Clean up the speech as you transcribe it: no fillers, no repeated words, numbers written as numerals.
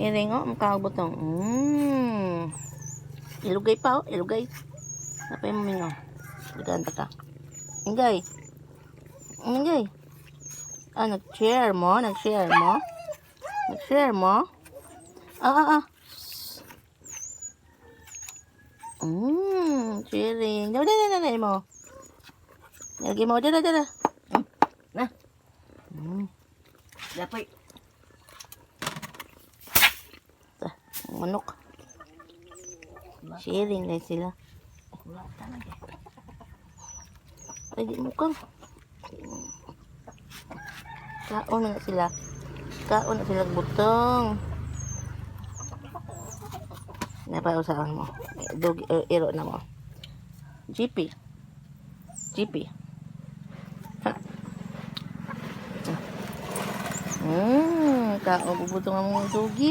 iring, oh. Makakabutong. Ilugay pa, oh. Ilugay. Napay mo mingo. Liganta ka. Ingay. Ingay. Nag-share mo? Nag-share mo? Nag-share mo? Sharing. Dala mo. Lagi mo. Dala. Na. Dapat. Manok. Sharing na sila. Ay, di mo kang. Kaon na sila. Kaon na sila butong. Napausahan mo. Iro na mo. GP. Kaon bubutong ang mga dugi.